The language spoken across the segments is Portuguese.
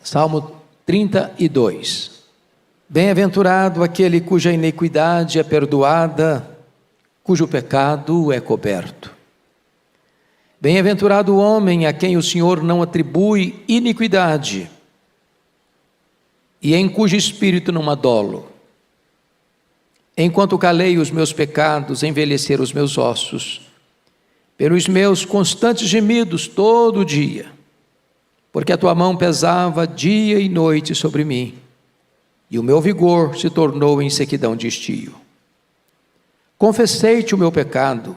Salmo 32. Bem-aventurado aquele cuja iniquidade é perdoada, cujo pecado é coberto. Bem-aventurado o homem a quem o Senhor não atribui iniquidade e em cujo espírito não há dolo. Enquanto calei os meus pecados, envelheceram os meus ossos, pelos meus constantes gemidos todo dia, porque a tua mão pesava dia e noite sobre mim, e o meu vigor se tornou em sequidão de estio. Confessei-te o meu pecado,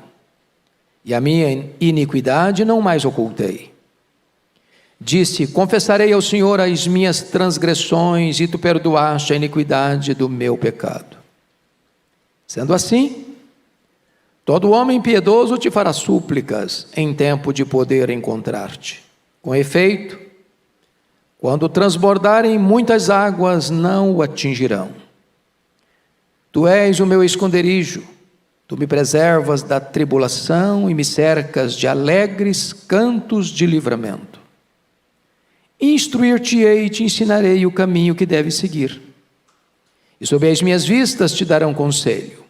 e a minha iniquidade não mais ocultei. Disse: confessarei ao Senhor as minhas transgressões, e tu perdoaste a iniquidade do meu pecado. Sendo assim, todo homem piedoso te fará súplicas em tempo de poder encontrar-te. Com efeito, quando transbordarem muitas águas, não o atingirão. Tu és o meu esconderijo, tu me preservas da tribulação e me cercas de alegres cantos de livramento. Instruir-te-ei e te ensinarei o caminho que deves seguir, e sob as minhas vistas te darão conselho.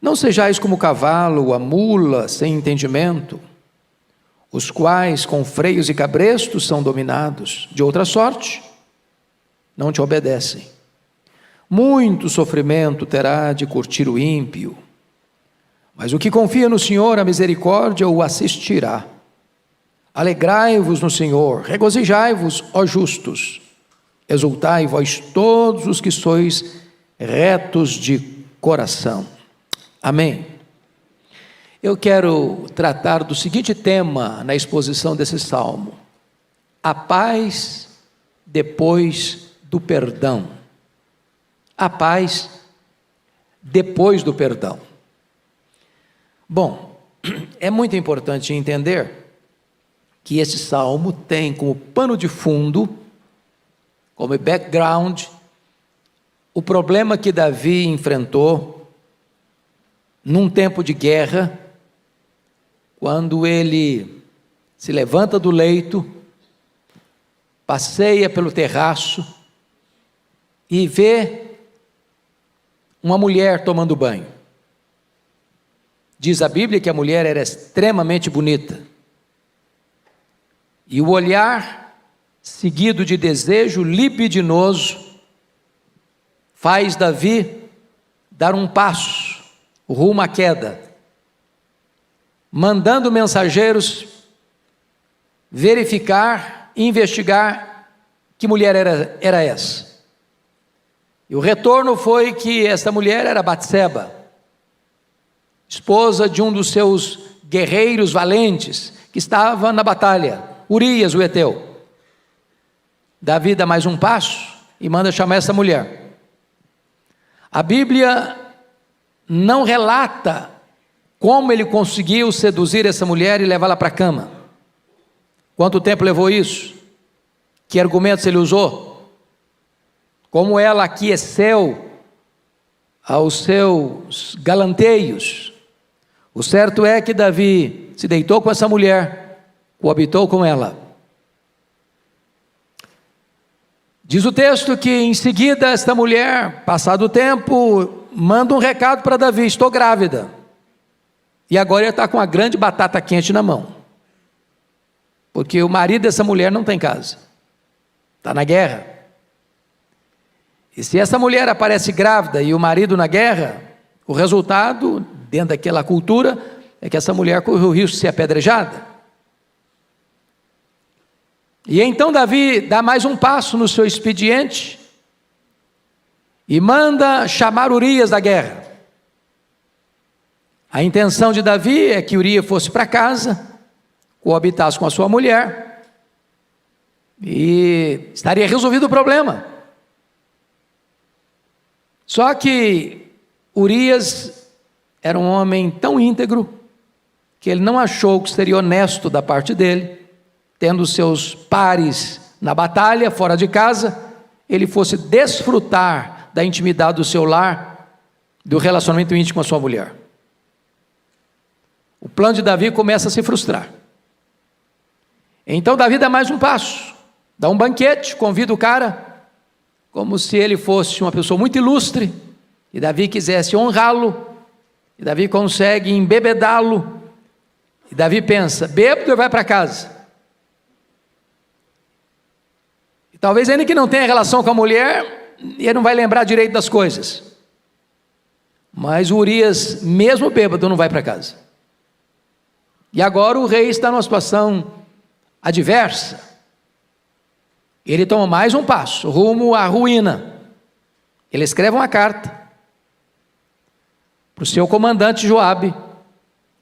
Não sejais como o cavalo ou a mula sem entendimento, os quais com freios e cabrestos são dominados, de outra sorte, não te obedecem. Muito sofrimento terá de curtir o ímpio, mas o que confia no Senhor, a misericórdia o assistirá. Alegrai-vos no Senhor, regozijai-vos, ó justos, exultai vós todos os que sois retos de coração. Amém. Eu quero tratar do seguinte tema na exposição desse salmo: a paz depois do perdão. A paz depois do perdão. Bom, é muito importante entender que esse salmo tem como pano de fundo, como background, o problema que Davi enfrentou num tempo de guerra, quando ele se levanta do leito, passeia pelo terraço e vê uma mulher tomando banho. Diz a Bíblia que a mulher era extremamente bonita, e o olhar seguido de desejo libidinoso faz Davi dar um passo rumo à queda, mandando mensageiros verificar, investigar que mulher era essa. E o retorno foi que essa mulher era Batseba, esposa de um dos seus guerreiros valentes, que estava na batalha, Urias, o heteu. Davi dá mais um passo e manda chamar essa mulher. A Bíblia não relata como ele conseguiu seduzir essa mulher e levá-la para a cama. Quanto tempo levou isso? Que argumentos ele usou? Como ela aqueceu aos seus galanteios? O certo é que Davi se deitou com essa mulher, coabitou com ela. Diz o texto que em seguida esta mulher, passado o tempo, manda um recado para Davi: estou grávida. E agora ele está com uma grande batata quente na mão, porque o marido dessa mulher não tem casa, está na guerra. E se essa mulher aparece grávida e o marido na guerra, o resultado, dentro daquela cultura, é que essa mulher corre o risco de ser apedrejada. E então Davi dá mais um passo no seu expediente e manda chamar Urias da guerra. A intenção de Davi é que Urias fosse para casa, coabitasse com a sua mulher e estaria resolvido o problema. Só que Urias era um homem tão íntegro que ele não achou que seria honesto da parte dele, tendo seus pares na batalha, fora de casa, ele fosse desfrutar da intimidade do seu lar, do relacionamento íntimo com a sua mulher. O plano de Davi começa a se frustrar. Então Davi dá mais um passo dá um banquete, convida o cara, como se ele fosse uma pessoa muito ilustre, e Davi quisesse honrá-lo, e Davi consegue embebedá-lo, e Davi pensa, bêbado, ele vai para casa. E talvez ainda que não tenha relação com a mulher, ele não vai lembrar direito das coisas. Mas Urias, mesmo bêbado, não vai para casa. E agora o rei está numa situação adversa. Ele toma mais um passo, rumo à ruína. Ele escreve uma carta para o seu comandante Joabe,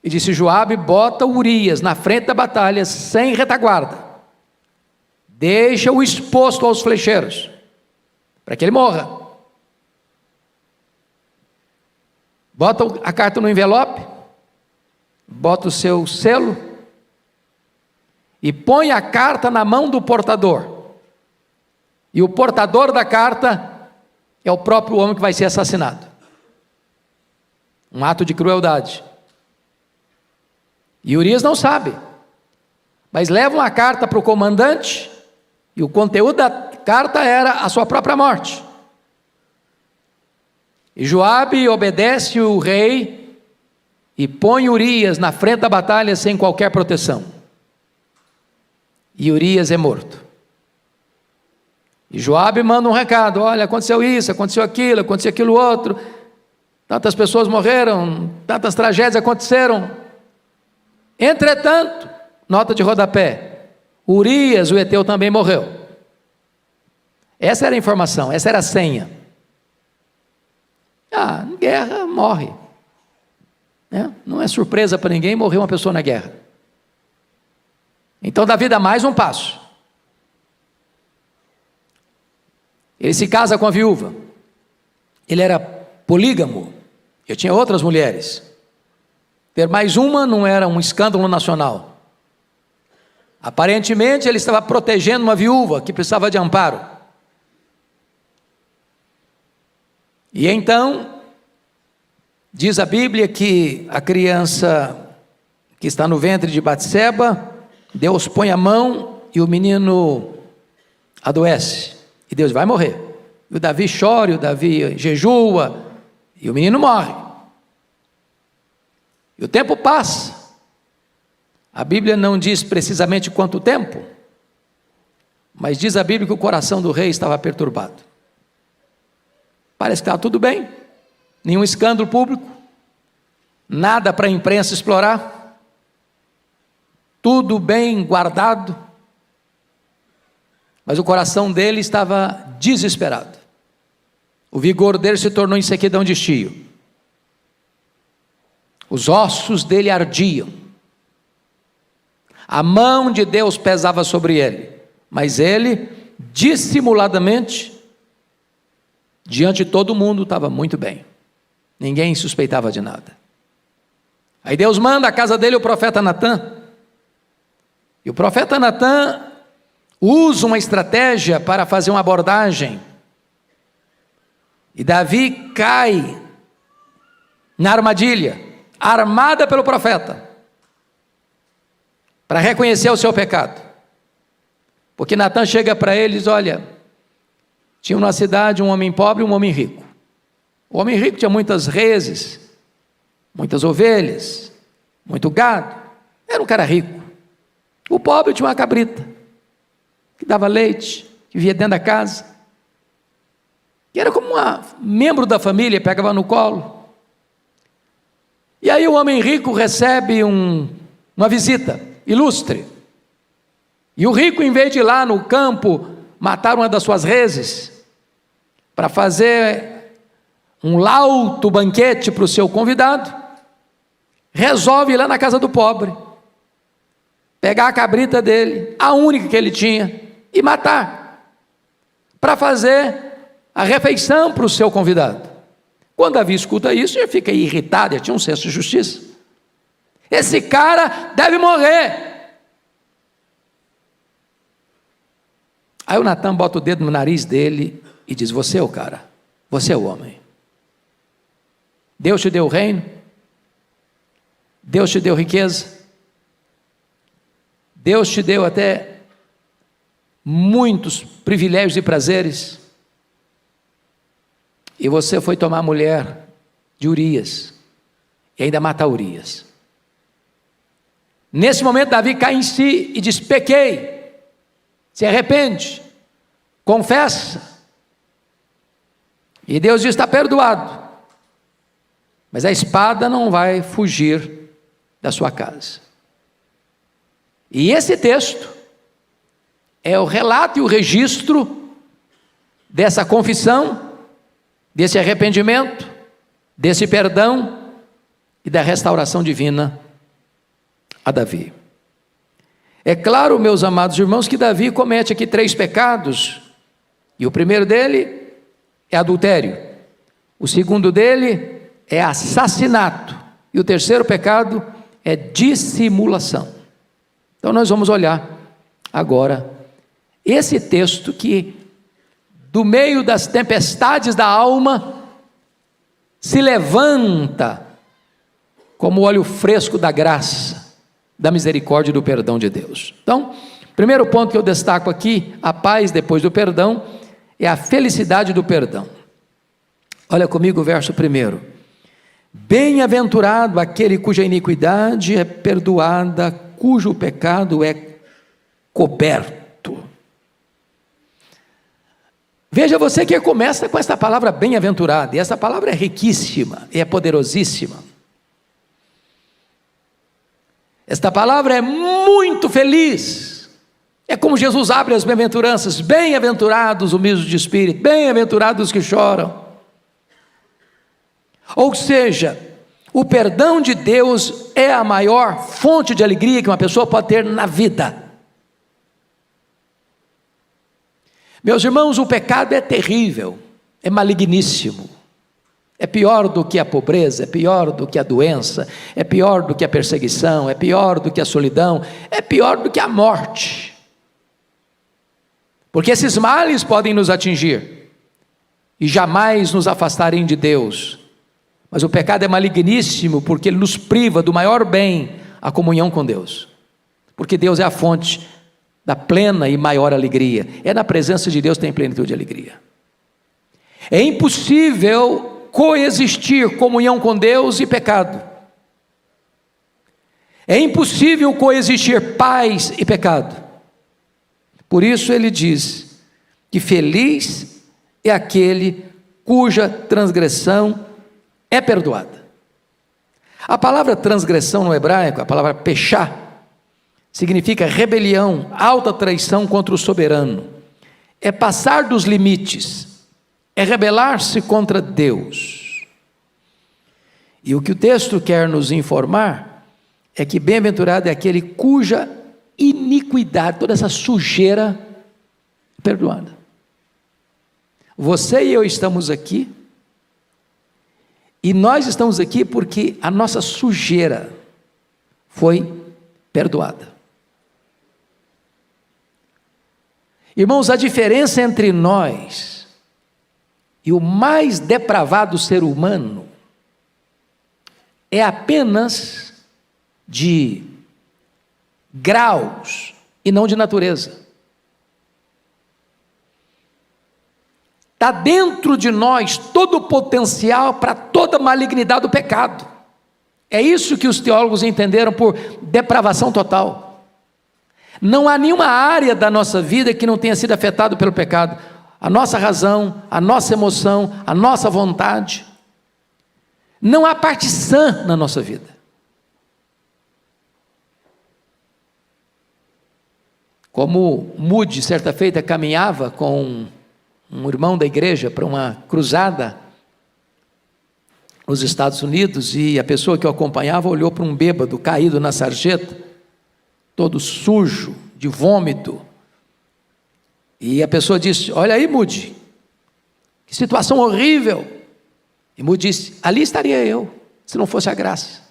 e disse: Joabe, bota Urias na frente da batalha, sem retaguarda. Deixa-o exposto aos flecheiros, para que ele morra. Bota a carta no envelope, bota o seu selo, e põe a carta na mão do portador. E o portador da carta é o próprio homem que vai ser assassinado. Um ato de crueldade. E Urias não sabe, mas leva uma carta para o comandante, e o conteúdo da carta era a sua própria morte. E Joabe obedece o rei e põe Urias na frente da batalha sem qualquer proteção. E Urias é morto. E Joabe manda um recado: olha, aconteceu isso, aconteceu aquilo outro, tantas pessoas morreram, tantas tragédias aconteceram. Entretanto, nota de rodapé, Urias, o heteu, também morreu. Essa era a informação, essa era a senha. Em guerra morre, né? Não é surpresa para ninguém morrer uma pessoa na guerra. Então Davi dá mais um passo. Ele se casa com a viúva. Ele era polígamo, ele tinha outras mulheres. Ter mais uma não era um escândalo nacional. Aparentemente ele estava protegendo uma viúva que precisava de amparo. E então, diz a Bíblia que a criança que está no ventre de Batseba, Deus põe a mão e o menino adoece. E Deus vai morrer. E o Davi chora, o Davi jejua, e o menino morre. E o tempo passa. A Bíblia não diz precisamente quanto tempo, mas diz a Bíblia que o coração do rei estava perturbado. Parece que estava tudo bem, nenhum escândalo público, nada para a imprensa explorar, tudo bem guardado, mas o coração dele estava desesperado. O vigor dele se tornou em sequidão de estio. Os ossos dele ardiam. A mão de Deus pesava sobre ele, mas ele, dissimuladamente, diante de todo mundo, estava muito bem. Ninguém suspeitava de nada. Aí Deus manda à casa dele o profeta Natã. E o profeta Natã usa uma estratégia para fazer uma abordagem. E Davi cai na armadilha, armada pelo profeta, para reconhecer o seu pecado. Porque Natã chega para ele e diz: olha, tinha na cidade um homem pobre e um homem rico. O homem rico tinha muitas reses, muitas ovelhas, muito gado. Era um cara rico. O pobre tinha uma cabrita, que dava leite, que vivia dentro da casa, que era como um membro da família, pegava no colo. E aí o homem rico recebe uma visita ilustre. E o rico, em vez de ir lá no campo matar uma das suas reses, para fazer um lauto banquete para o seu convidado, resolve ir lá na casa do pobre, pegar a cabrita dele, a única que ele tinha, e matar, para fazer a refeição para o seu convidado. Quando Davi escuta isso, ele fica irritado, ele tinha um senso de justiça. Esse cara deve morrer. Aí o Natã bota o dedo no nariz dele e diz: você é o cara, você é o homem. Deus te deu o reino, Deus te deu riqueza, Deus te deu até muitos privilégios e prazeres, e você foi tomar a mulher de Urias, e ainda matar Urias. Nesse momento Davi cai em si e diz: pequei, se arrepende, confessa, e Deus diz: está perdoado, mas a espada não vai fugir da sua casa. E esse texto é o relato e o registro dessa confissão, desse arrependimento, desse perdão e da restauração divina a Davi. É claro, meus amados irmãos, que Davi comete aqui 3 pecados, e o primeiro dele é adultério, o segundo dele é assassinato, e o terceiro pecado é dissimulação. Então nós vamos olhar agora esse texto que, do meio das tempestades da alma, se levanta como o óleo fresco da graça, da misericórdia e do perdão de Deus. Então, primeiro ponto que eu destaco aqui: a paz depois do perdão é a felicidade do perdão. Olha comigo o verso 1: bem-aventurado aquele cuja iniquidade é perdoada, cujo pecado é coberto. Veja você que começa com esta palavra bem-aventurado, e essa palavra é riquíssima, é poderosíssima. Esta palavra é muito feliz. É como Jesus abre as bem-aventuranças: bem-aventurados os humildes de espírito, bem-aventurados os que choram. Ou seja, o perdão de Deus é a maior fonte de alegria que uma pessoa pode ter na vida. Meus irmãos, o pecado é terrível, é maligníssimo, é pior do que a pobreza, é pior do que a doença, é pior do que a perseguição, é pior do que a solidão, é pior do que a morte, porque esses males podem nos atingir e jamais nos afastarem de Deus, mas o pecado é maligníssimo porque ele nos priva do maior bem, a comunhão com Deus, porque Deus é a fonte da plena e maior alegria. É na presença de Deus que tem plenitude de alegria. É impossível coexistir comunhão com Deus e pecado. É impossível coexistir paz e pecado. Por isso ele diz que feliz é aquele cuja transgressão é perdoada. A palavra transgressão no hebraico, a palavra pechá, significa rebelião, alta traição contra o soberano, é passar dos limites, é rebelar-se contra Deus. E o que o texto quer nos informar é que bem-aventurado é aquele cuja iniquidade, toda essa sujeira é perdoada. Você e eu estamos aqui, e nós estamos aqui porque a nossa sujeira foi perdoada. Irmãos, a diferença entre nós e o mais depravado ser humano é apenas de graus e não de natureza. Está dentro de nós todo o potencial para toda a malignidade do pecado. É isso que os teólogos entenderam por depravação total. Não há nenhuma área da nossa vida que não tenha sido afetada pelo pecado. A nossa razão, a nossa emoção, a nossa vontade. Não há parte sã na nossa vida. Como Moody, certa feita, caminhava com um irmão da igreja para uma cruzada nos Estados Unidos, e a pessoa que o acompanhava olhou para um bêbado caído na sarjeta, todo sujo, de vômito, e a pessoa disse: olha aí, Moody, que situação horrível. E Moody disse: ali estaria eu, se não fosse a graça.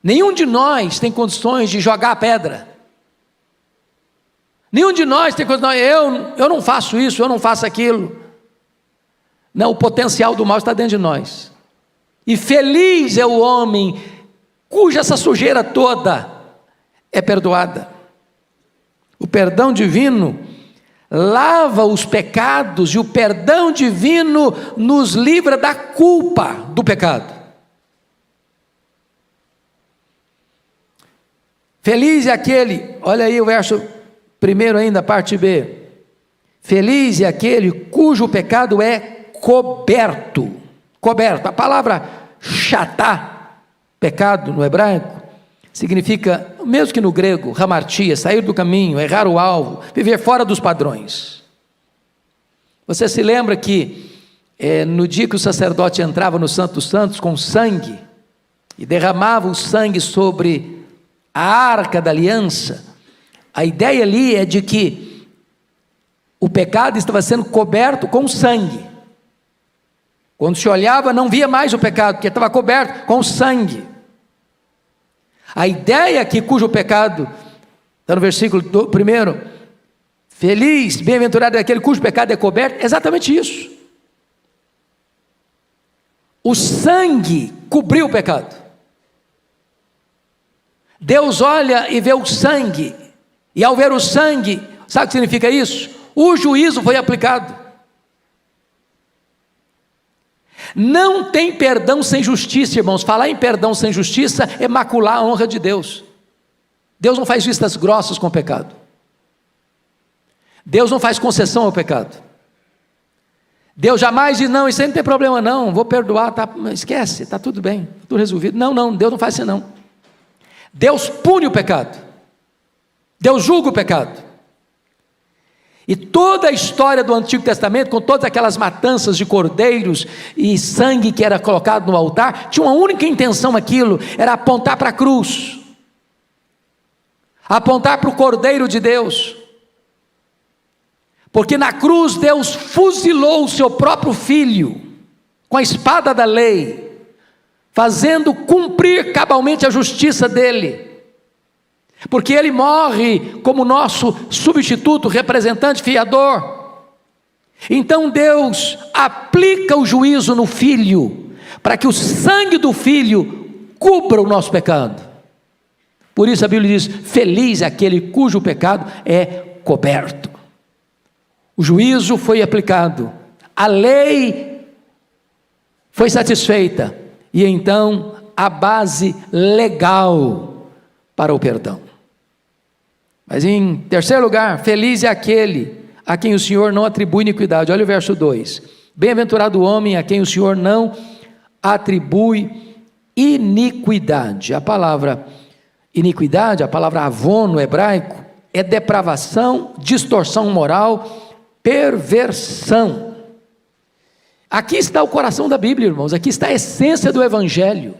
Nenhum de nós tem condições de jogar a pedra. Nenhum de nós tem condições, eu não faço isso, eu não faço aquilo. Não, o potencial do mal está dentro de nós. E feliz é o homem cuja essa sujeira toda é perdoada. O perdão divino lava os pecados e o perdão divino nos livra da culpa do pecado. Feliz é aquele, olha aí o verso primeiro ainda, parte B. Feliz é aquele cujo pecado é coberto. Coberto. A palavra chatá, pecado no hebraico, significa, mesmo que no grego, hamartia, sair do caminho, errar o alvo, viver fora dos padrões. Você se lembra que no dia que o sacerdote entrava no Santo dos Santos com sangue, e derramava o sangue sobre a arca da aliança, a ideia ali é de que o pecado estava sendo coberto com sangue. Quando se olhava, não via mais o pecado, porque estava coberto com sangue. A ideia aqui, cujo pecado, está no versículo 1, feliz, bem-aventurado é aquele cujo pecado é coberto, é exatamente isso. O sangue cobriu o pecado. Deus olha e vê o sangue, e ao ver o sangue, sabe o que significa isso? O juízo foi aplicado. Não tem perdão sem justiça, irmãos. Falar em perdão sem justiça é macular a honra de Deus. Deus não faz vistas grossas com o pecado. Deus não faz concessão ao pecado. Deus jamais diz, não, isso aí não tem problema não, vou perdoar, tá, esquece, está tudo bem, tá tudo resolvido. Não, Deus não faz isso não. Deus pune o pecado. Deus julga o pecado. E toda a história do Antigo Testamento, com todas aquelas matanças de cordeiros e sangue que era colocado no altar, tinha uma única intenção aquilo, era apontar para a cruz, apontar para o Cordeiro de Deus, porque na cruz Deus fuzilou o seu próprio Filho, com a espada da lei, fazendo cumprir cabalmente a justiça dele, porque ele morre como nosso substituto, representante, fiador. Então Deus aplica o juízo no Filho, para que o sangue do Filho cubra o nosso pecado. Por isso a Bíblia diz, feliz é aquele cujo pecado é coberto. O juízo foi aplicado, a lei foi satisfeita, e então a base legal para o perdão. Mas em terceiro lugar, feliz é aquele a quem o Senhor não atribui iniquidade. Olha o verso 2. Bem-aventurado o homem a quem o Senhor não atribui iniquidade. A palavra iniquidade, a palavra avon no hebraico, é depravação, distorção moral, perversão. Aqui está o coração da Bíblia, irmãos. Aqui está a essência do Evangelho.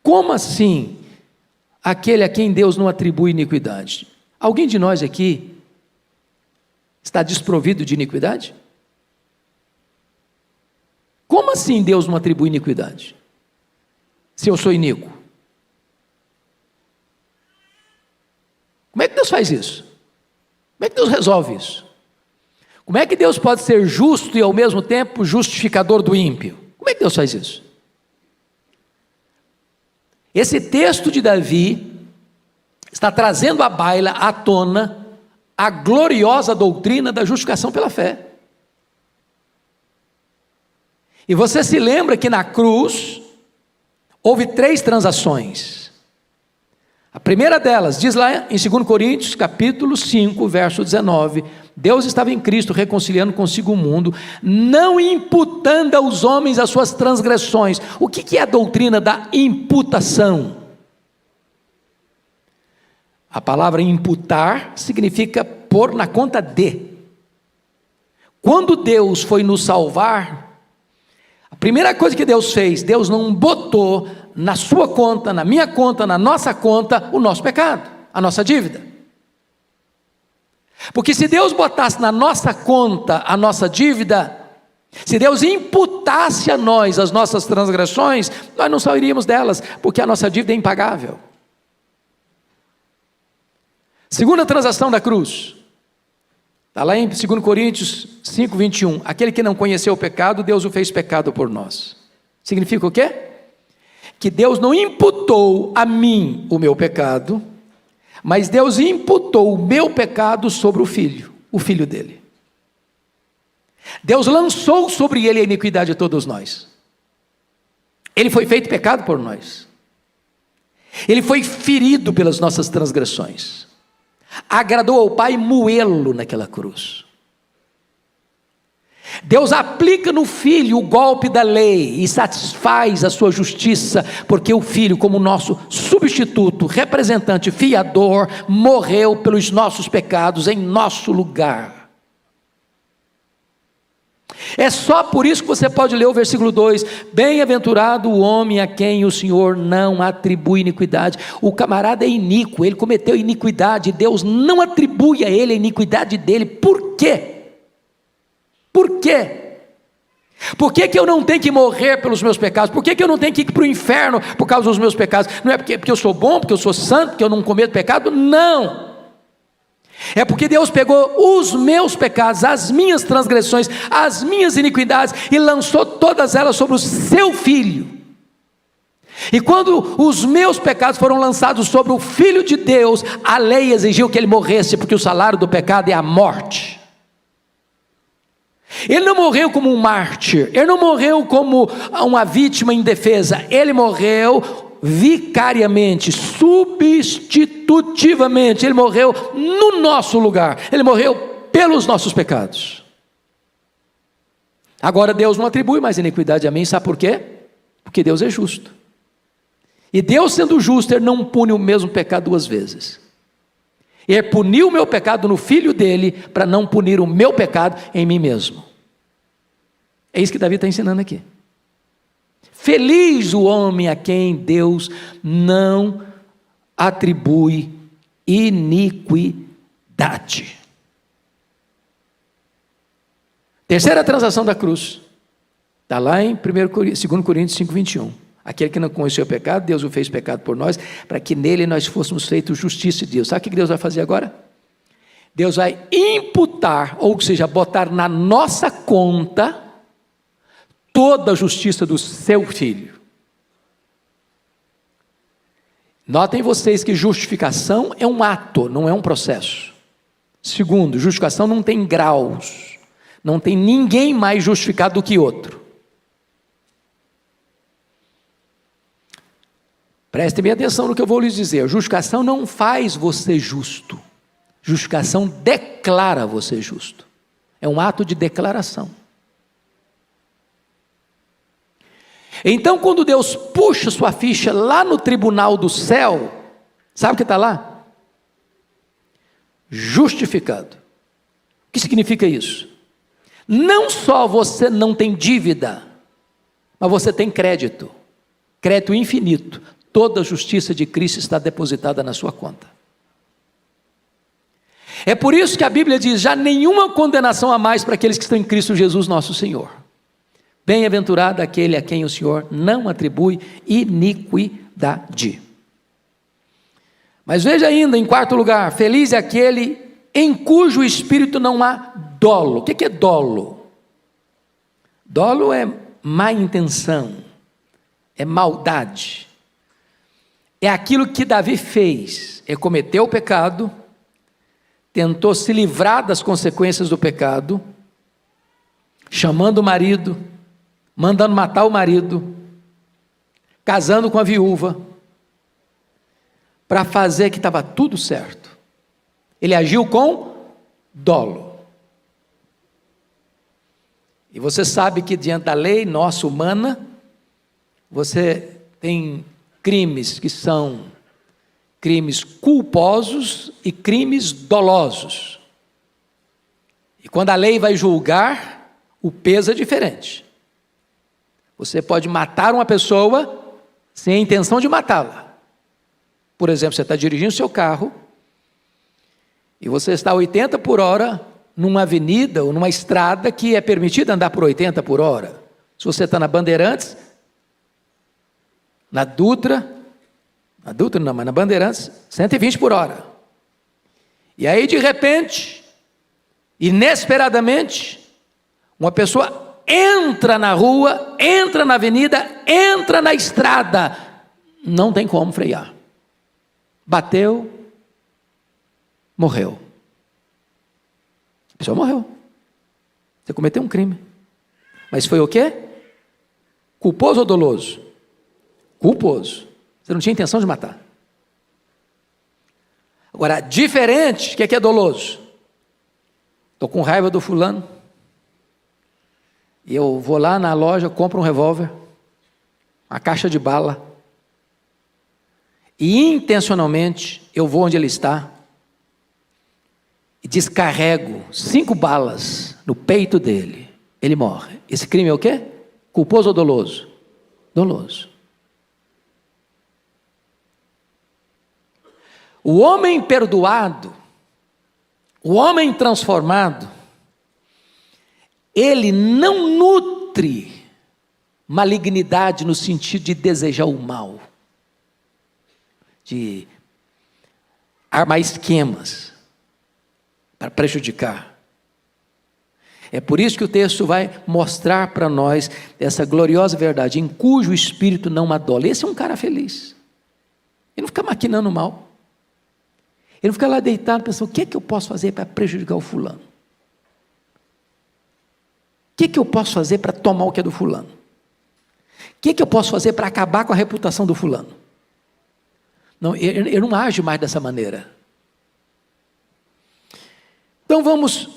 Como assim? Aquele a quem Deus não atribui iniquidade. Alguém de nós aqui está desprovido de iniquidade? Como assim Deus não atribui iniquidade? Se eu sou iníquo? Como é que Deus faz isso? Como é que Deus resolve isso? Como é que Deus pode ser justo e ao mesmo tempo justificador do ímpio? Como é que Deus faz isso? Esse texto de Davi está trazendo à baila, à tona, a gloriosa doutrina da justificação pela fé. E você se lembra que na cruz houve 3 transações. A primeira delas, diz lá em 2 Coríntios, capítulo 5, verso 19, Deus estava em Cristo reconciliando consigo o mundo, não imputando aos homens as suas transgressões. O que é a doutrina da imputação? A palavra imputar significa pôr na conta de. Quando Deus foi nos salvar, a primeira coisa que Deus fez, Deus não botou na sua conta, na minha conta, na nossa conta, o nosso pecado, a nossa dívida. Porque se Deus botasse na nossa conta a nossa dívida, se Deus imputasse a nós as nossas transgressões, nós não sairíamos delas, porque a nossa dívida é impagável. Segunda transação da cruz, está lá em 2 Coríntios 5, 21, aquele que não conheceu o pecado, Deus o fez pecado por nós. Significa o quê? Que Deus não imputou a mim o meu pecado, Mas Deus imputou o meu pecado sobre o filho dele. Deus lançou sobre ele a iniquidade de todos nós. Ele foi feito pecado por nós. Ele foi ferido pelas nossas transgressões. Agradou ao Pai moê-lo naquela cruz. Deus aplica no Filho o golpe da lei e satisfaz a sua justiça, porque o Filho, como nosso substituto, representante, fiador, morreu pelos nossos pecados em nosso lugar. É só por isso que você pode ler o versículo 2: bem-aventurado o homem a quem o Senhor não atribui iniquidade. O camarada é iníquo, ele cometeu iniquidade, Deus não atribui a ele a iniquidade dele. Por quê? Por quê? Por que eu não tenho que morrer pelos meus pecados? Por que eu não tenho que ir para o inferno por causa dos meus pecados? Não é porque eu sou bom, porque eu sou santo, porque eu não cometo pecado? Não. É porque Deus pegou os meus pecados, as minhas transgressões, as minhas iniquidades e lançou todas elas sobre o seu Filho. E quando os meus pecados foram lançados sobre o Filho de Deus, a lei exigiu que ele morresse, porque o salário do pecado é a morte. Ele não morreu como um mártir, ele não morreu como uma vítima indefesa, ele morreu vicariamente, substitutivamente, ele morreu no nosso lugar, ele morreu pelos nossos pecados. Agora Deus não atribui mais iniquidade a mim, sabe por quê? Porque Deus é justo, e Deus sendo justo, ele não pune o mesmo pecado duas vezes. Ele puniu o meu pecado no Filho dele, para não punir o meu pecado em mim mesmo. É isso que Davi está ensinando aqui. Feliz o homem a quem Deus não atribui iniquidade. Terceira transação da cruz, está lá em 2 Coríntios 5:21. Aquele que não conheceu o pecado, Deus o fez pecado por nós, para que nele nós fôssemos feitos justiça de Deus. Sabe o que Deus vai fazer agora? Deus vai imputar, ou seja, botar na nossa conta, toda a justiça do seu Filho. Notem vocês que justificação é um ato, não é um processo. Segundo, justificação não tem graus, não tem ninguém mais justificado do que outro. Prestem bem atenção no que eu vou lhes dizer. A justificação não faz você justo, justificação declara você justo, é um ato de declaração. Então, quando Deus puxa sua ficha lá no tribunal do céu, sabe o que está lá? Justificado. O que significa isso? Não só você não tem dívida, mas você tem crédito, crédito infinito. Toda a justiça de Cristo está depositada na sua conta. É por isso que a Bíblia diz: já nenhuma condenação há mais para aqueles que estão em Cristo Jesus nosso Senhor. Bem-aventurado aquele a quem o Senhor não atribui iniquidade. Mas veja ainda, em quarto lugar, feliz é aquele em cujo espírito não há dolo. O que é dolo? Dolo é má intenção, é maldade. É aquilo que Davi fez, ele cometeu o pecado, tentou se livrar das consequências do pecado, chamando o marido, mandando matar o marido, casando com a viúva, para fazer que estava tudo certo. Ele agiu com dolo. E você sabe que diante da lei nossa humana, você tem crimes que são crimes culposos e crimes dolosos. E quando a lei vai julgar, o peso é diferente. Você pode matar uma pessoa sem a intenção de matá-la. Por exemplo, você está dirigindo seu carro e você está a 80 por hora numa avenida ou numa estrada que é permitido andar por 80 por hora. Se você está na Bandeirantes, na Dutra não, mas na Bandeirantes, 120 por hora. E aí de repente, inesperadamente, uma pessoa entra na rua, entra na avenida, entra na estrada, não tem como frear. Bateu, morreu. A pessoa morreu. Você cometeu um crime. Mas foi o quê? Culposo ou doloso? Culposo. Você não tinha intenção de matar. Agora, diferente, o que é doloso? Estou com raiva do fulano. E eu vou lá na loja, compro um revólver, uma caixa de bala. E intencionalmente, eu vou onde ele está. E descarrego 5 balas no peito dele. Ele morre. Esse crime é o quê? Culposo ou doloso? Doloso. O homem perdoado, o homem transformado, ele não nutre malignidade no sentido de desejar o mal, de armar esquemas para prejudicar. É por isso que o texto vai mostrar para nós essa gloriosa verdade, em cujo espírito não adole. Esse é um cara feliz. Ele não fica maquinando mal. Ele não fica lá deitado pensando, o que é que eu posso fazer para prejudicar o fulano? O que é que eu posso fazer para tomar o que é do fulano? O que é que eu posso fazer para acabar com a reputação do fulano? Não, ele não age mais dessa maneira. Então vamos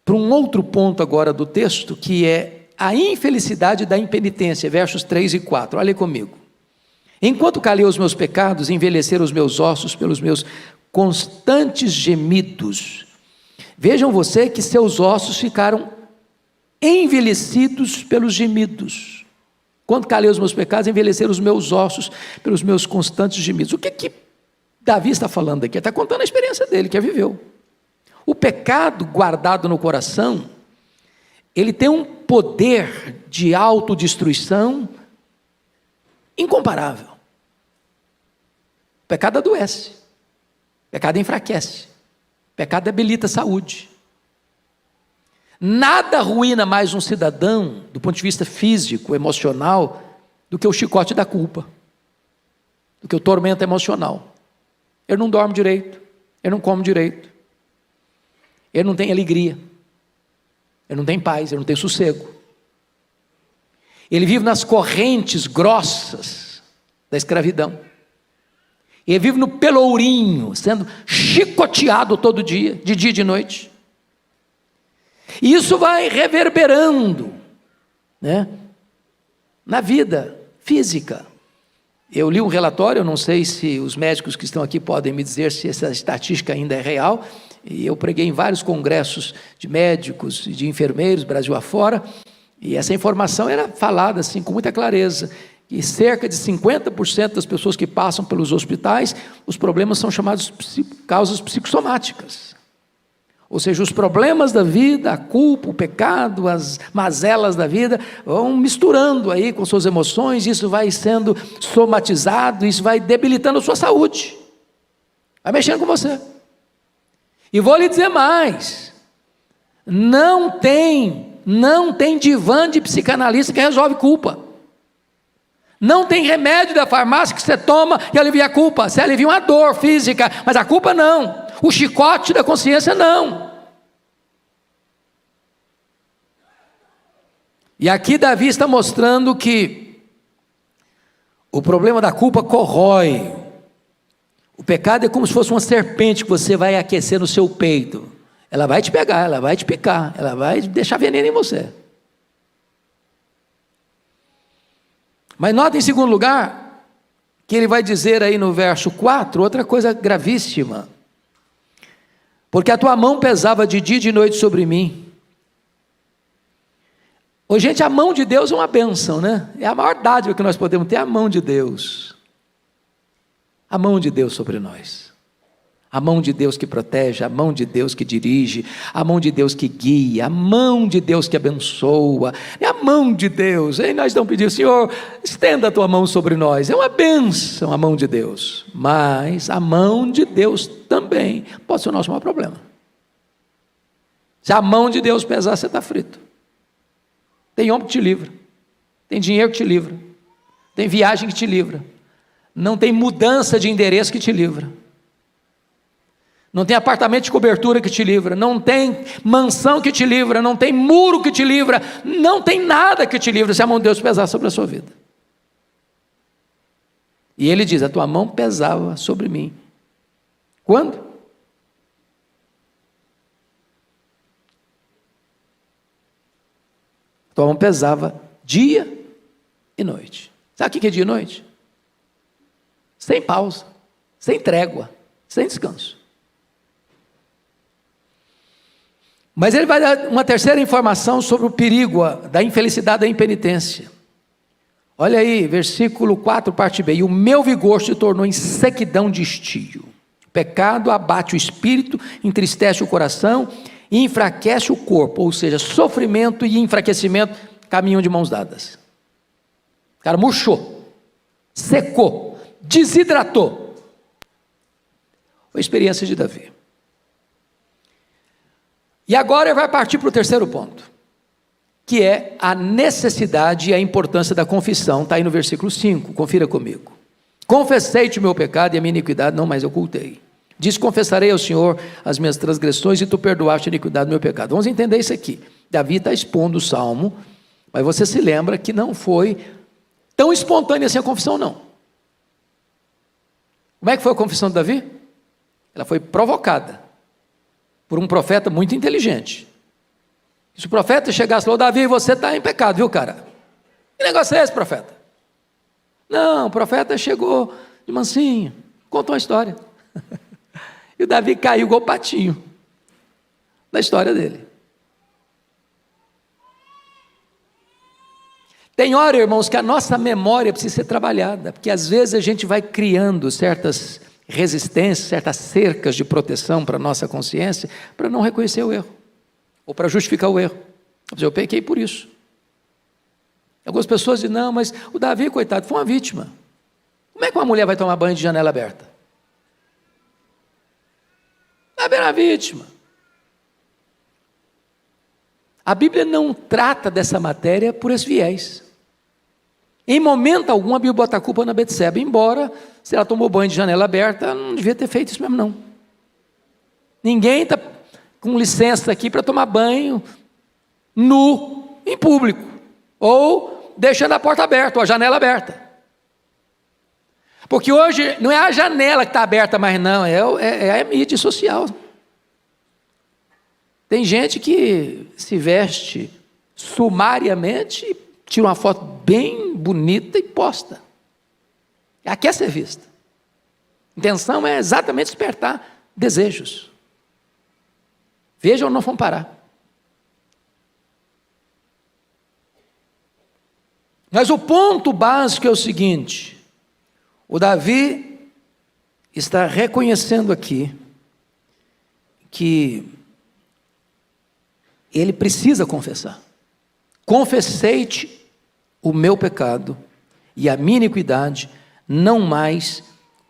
para um outro ponto agora do texto, que é a infelicidade da impenitência, versos 3 e 4. Olha comigo. Enquanto calei os meus pecados, envelheceram os meus ossos pelos meus constantes gemidos. Vejam você que seus ossos ficaram envelhecidos pelos gemidos. Quando calei os meus pecados, envelheceram os meus ossos pelos meus constantes gemidos. O que Davi está falando aqui? Ele está contando a experiência dele, que viveu. O pecado guardado no coração, ele tem um poder de autodestruição incomparável. O pecado adoece, o pecado enfraquece, o pecado debilita a saúde. Nada arruína mais um cidadão, do ponto de vista físico, emocional, do que o chicote da culpa, do que o tormento emocional. Ele não dorme direito, ele não come direito, ele não tem alegria, ele não tem paz, ele não tem sossego. Ele vive nas correntes grossas da escravidão. Ele vive no pelourinho, sendo chicoteado todo dia, de dia e de noite. E isso vai reverberando, né, na vida física. Eu li um relatório, eu não sei se os médicos que estão aqui podem me dizer se essa estatística ainda é real, e eu preguei em vários congressos de médicos e de enfermeiros, Brasil afora, e essa informação era falada assim com muita clareza, que cerca de 50% das pessoas que passam pelos hospitais, os problemas são chamados causas psicossomáticas. Ou seja, os problemas da vida, a culpa, o pecado, as mazelas da vida, vão misturando aí com suas emoções, isso vai sendo somatizado, isso vai debilitando a sua saúde, vai mexendo com você. E vou lhe dizer mais, não tem divã de psicanalista que resolve culpa. Não tem remédio da farmácia que você toma e alivia a culpa. Você alivia uma dor física, mas a culpa não. O chicote da consciência não. E aqui Davi está mostrando que o problema da culpa corrói. O pecado é como se fosse uma serpente que você vai aquecer no seu peito. Ela vai te pegar, ela vai te picar, ela vai deixar veneno em você. Mas nota em segundo lugar, que ele vai dizer aí no verso 4, outra coisa gravíssima. Porque a tua mão pesava de dia e de noite sobre mim. Ô, gente, a mão de Deus é uma bênção, né? É a maior dádiva que nós podemos ter, a mão de Deus. A mão de Deus sobre nós. A mão de Deus que protege, a mão de Deus que dirige, a mão de Deus que guia, a mão de Deus que abençoa, é a mão de Deus. E nós não pedimos, Senhor, estenda a tua mão sobre nós. É uma bênção a mão de Deus, mas a mão de Deus também pode ser o nosso maior problema. Se a mão de Deus pesar, você está frito. Tem homem que te livra, tem dinheiro que te livra, tem viagem que te livra, Não tem mudança de endereço que te livra. Não tem apartamento de cobertura que te livra. Não tem mansão que te livra. Não tem muro que te livra. Não tem nada que te livra se a mão de Deus pesar sobre a sua vida. E ele diz: a tua mão pesava sobre mim. Quando? A tua mão pesava dia e noite. Sabe o que é dia e noite? Sem pausa, sem trégua, sem descanso. Mas ele vai dar uma terceira informação sobre o perigo da infelicidade, da impenitência. Olha aí, versículo 4, parte B. E o meu vigor se tornou em sequidão de estio. O pecado abate o espírito, entristece o coração e enfraquece o corpo. Ou seja, sofrimento e enfraquecimento caminham de mãos dadas. O cara murchou, secou, desidratou. Foi a experiência de Davi. E agora ele vai partir para o terceiro ponto, que é a necessidade e a importância da confissão. Está aí no versículo 5, confira comigo. Confessei-te o meu pecado e a minha iniquidade não mais ocultei. Diz: confessarei ao Senhor as minhas transgressões e tu perdoaste a iniquidade do meu pecado. Vamos entender isso aqui. Davi está expondo o salmo, mas você se lembra que não foi tão espontânea assim a confissão, não. Como é que foi a confissão de Davi? Ela foi provocada por um profeta muito inteligente. Se o profeta chegasse e falou: Davi, você está em pecado, viu, cara? Que negócio é esse, profeta? Não, o profeta chegou de mansinho, contou uma história. E o Davi caiu igual o patinho da história dele. Tem hora, irmãos, que a nossa memória precisa ser trabalhada, porque às vezes a gente vai criando certas resistências, certas cercas de proteção para a nossa consciência, para não reconhecer o erro, ou para justificar o erro. Eu pequei por isso. Algumas pessoas dizem: não, mas o Davi, coitado, foi uma vítima. Como é que uma mulher vai tomar banho de janela aberta? Davi era vítima. A Bíblia não trata dessa matéria por esse viés. Em momento algum a Bíblia bota a culpa na Betseba, embora, se ela tomou banho de janela aberta, ela não devia ter feito isso mesmo, não. Ninguém está com licença aqui para tomar banho nu, em público, ou deixando a porta aberta, ou a janela aberta. Porque hoje não é a janela que está aberta mais não, é a mídia social. Tem gente que se veste sumariamente, tira uma foto bem bonita e posta. Ela quer ser vista. A intenção é exatamente despertar desejos. Vejam onde nós vamos parar. Mas o ponto básico é o seguinte: o Davi está reconhecendo aqui que ele precisa confessar. Confessei-te o meu pecado e a minha iniquidade não mais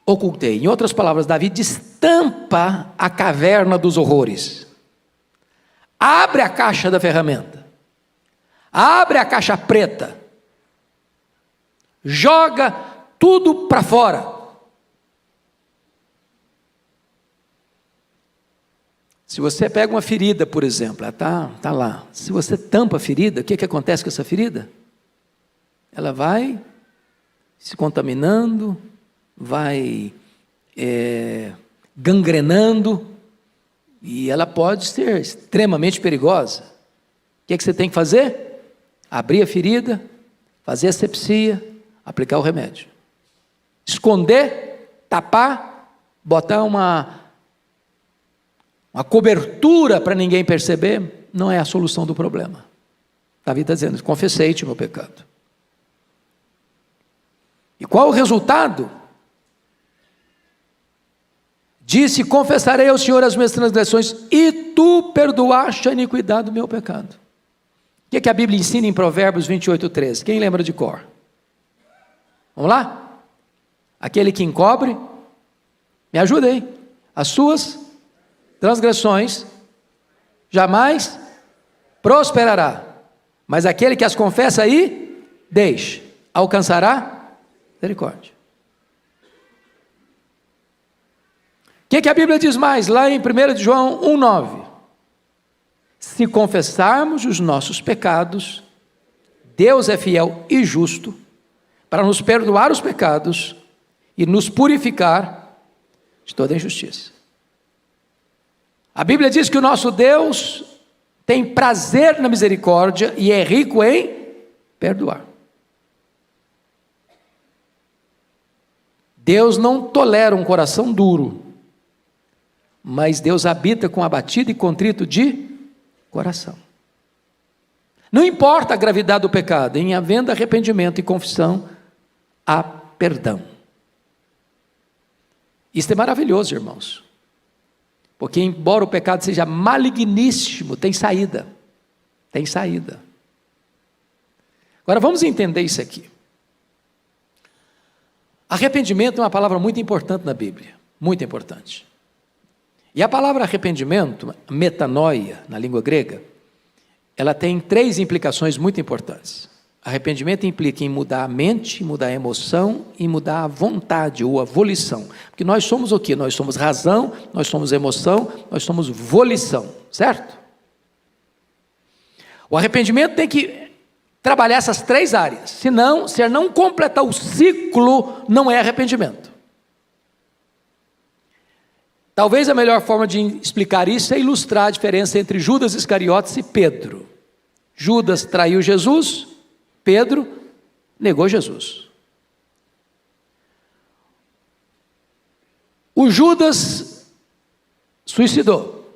ocultei. Em outras palavras, Davi destampa a caverna dos horrores. Abre a caixa da ferramenta. Abre a caixa preta. Joga tudo para fora. Se você pega uma ferida, por exemplo, ela está lá. Se você tampa a ferida, o que acontece com essa ferida? Ela vai se contaminando, vai gangrenando, e ela pode ser extremamente perigosa. O que você tem que fazer? Abrir a ferida, fazer asepsia, aplicar o remédio. Esconder, tapar, botar uma cobertura para ninguém perceber, não é a solução do problema. Davi está dizendo: confessei-te o meu pecado. E qual o resultado? Disse: confessarei ao Senhor as minhas transgressões, e tu perdoaste a iniquidade do meu pecado. O que a Bíblia ensina em Provérbios 28:13? Quem lembra de cor? Vamos lá? Aquele que encobre, me ajuda aí, as suas transgressões jamais prosperará, mas aquele que as confessa e deixa, alcançará misericórdia. que a Bíblia diz mais? Lá em 1 João 1,9. Se confessarmos os nossos pecados, Deus é fiel e justo para nos perdoar os pecados e nos purificar de toda injustiça. A Bíblia diz que o nosso Deus tem prazer na misericórdia e é rico em perdoar. Deus não tolera um coração duro, mas Deus habita com abatido e contrito de coração. Não importa a gravidade do pecado, em havendo arrependimento e confissão, há perdão. Isso é maravilhoso, irmãos, porque embora o pecado seja maligníssimo, tem saída, Agora vamos entender isso aqui. Arrependimento é uma palavra muito importante na Bíblia, muito importante. E a palavra arrependimento, metanoia, na língua grega, ela tem 3 implicações muito importantes. Arrependimento implica em mudar a mente, mudar a emoção e mudar a vontade ou a volição. Porque nós somos o quê? Nós somos razão, nós somos emoção, nós somos volição, certo? O arrependimento tem que trabalhar essas 3 áreas, senão, se não completar o ciclo, não é arrependimento. Talvez a melhor forma de explicar isso é ilustrar a diferença entre Judas Iscariotes e Pedro. Judas traiu Jesus, Pedro negou Jesus. O Judas suicidou,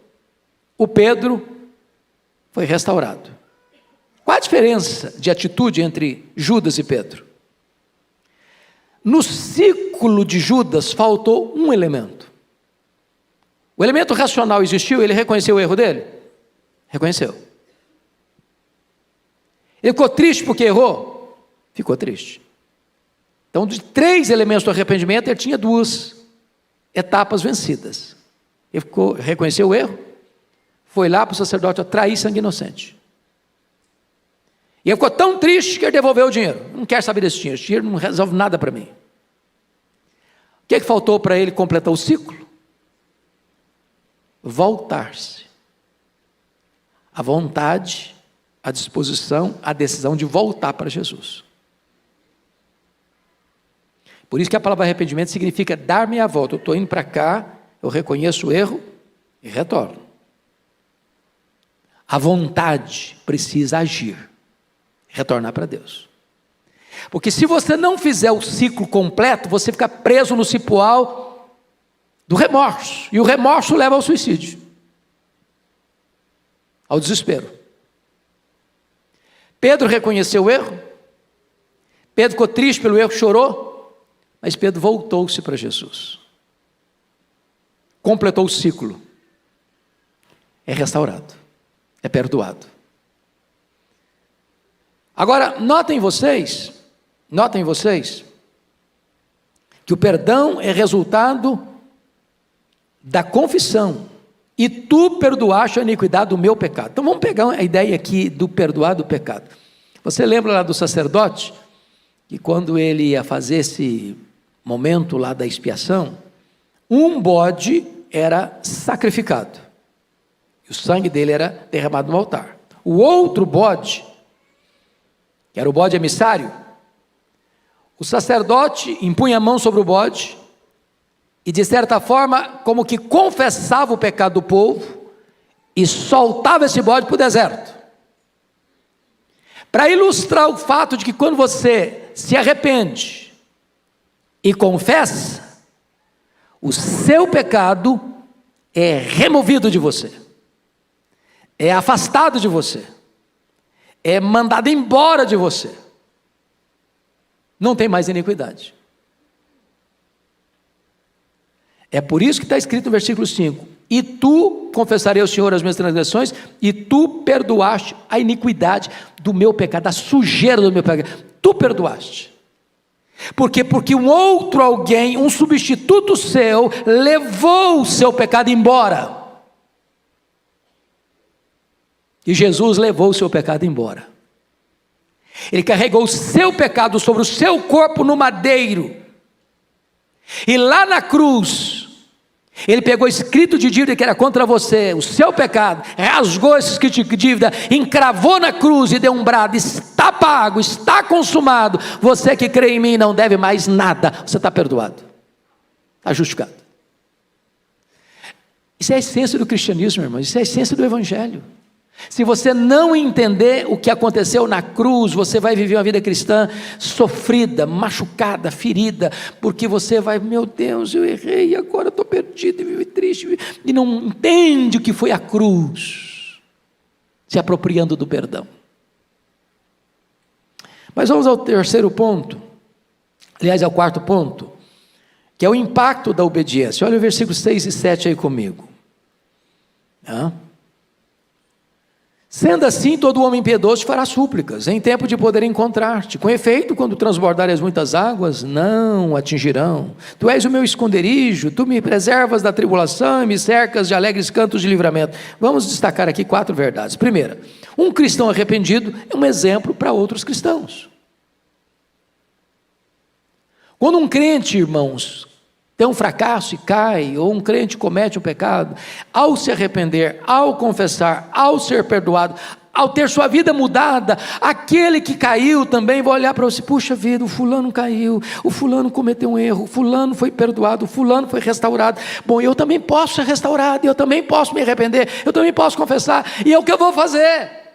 o Pedro foi restaurado. Qual a diferença de atitude entre Judas e Pedro? No ciclo de Judas faltou um elemento. O elemento racional existiu, ele reconheceu o erro dele? Reconheceu. Ele ficou triste porque errou? Ficou triste. Então, de 3 elementos do arrependimento, ele tinha 2 etapas vencidas. Ele reconheceu o erro, foi lá para o sacerdote trair sangue inocente. E ele ficou tão triste que ele devolveu o dinheiro. Não quero saber desse dinheiro, esse dinheiro não resolve nada para mim. O que faltou para ele completar o ciclo? Voltar-se. A vontade, a disposição, a decisão de voltar para Jesus. Por isso que a palavra arrependimento significa dar meia volta. Eu estou indo para cá, eu reconheço o erro e retorno. A vontade precisa agir, retornar para Deus. Porque se você não fizer o ciclo completo, você fica preso no cipoal do remorso, e o remorso leva ao suicídio, ao desespero. Pedro reconheceu o erro, Pedro ficou triste pelo erro, chorou, mas Pedro voltou-se para Jesus, completou o ciclo, é restaurado, é perdoado. Agora, notem vocês, que o perdão é resultado da confissão, e tu perdoaste a iniquidade do meu pecado. Então vamos pegar a ideia aqui do perdoar do pecado. Você lembra lá do sacerdote, que quando ele ia fazer esse momento lá da expiação, um bode era sacrificado, e o sangue dele era derramado no altar. O outro bode, que era o bode emissário, o sacerdote impunha a mão sobre o bode, e de certa forma, como que confessava o pecado do povo, e soltava esse bode para o deserto, para ilustrar o fato de que quando você se arrepende, e confessa, o seu pecado é removido de você, é afastado de você, é mandado embora de você, não tem mais iniquidade. É por isso que está escrito no versículo 5, e tu confessarei ao Senhor as minhas transgressões, e tu perdoaste a iniquidade do meu pecado, a sujeira do meu pecado, tu perdoaste. Por quê? Porque um outro alguém, um substituto seu, levou o seu pecado embora. E Jesus levou o seu pecado embora. Ele carregou o seu pecado sobre o seu corpo no madeiro. E lá na cruz, Ele pegou escrito de dívida que era contra você, o seu pecado, rasgou esse escrito de dívida, encravou na cruz e deu um brado: está pago, está consumado. Você que crê em mim não deve mais nada, você está perdoado, está justificado. Isso é a essência do cristianismo, irmão, isso é a essência do evangelho. Se você não entender o que aconteceu na cruz, você vai viver uma vida cristã sofrida, machucada, ferida, porque você vai: meu Deus, eu errei, agora estou perdido e vivo triste, e não entende o que foi a cruz, se apropriando do perdão. Mas vamos ao terceiro ponto, aliás, ao quarto ponto, que é o impacto da obediência. Olha o versículo 6 e 7 aí comigo. Sendo assim, todo homem piedoso te fará súplicas, em tempo de poder encontrar-te. Com efeito, quando transbordarem as muitas águas, não atingirão. Tu és o meu esconderijo, tu me preservas da tribulação e me cercas de alegres cantos de livramento. Vamos destacar aqui 4 verdades. Primeira, um cristão arrependido é um exemplo para outros cristãos. Quando um crente, irmãos, tem um fracasso e cai, ou um crente comete um pecado, ao se arrepender, ao confessar, ao ser perdoado, ao ter sua vida mudada, aquele que caiu também vai olhar para você: puxa vida, o fulano caiu, o fulano cometeu um erro, o fulano foi perdoado, o fulano foi restaurado. Bom, eu também posso ser restaurado, eu também posso me arrepender, eu também posso confessar, e é o que eu vou fazer.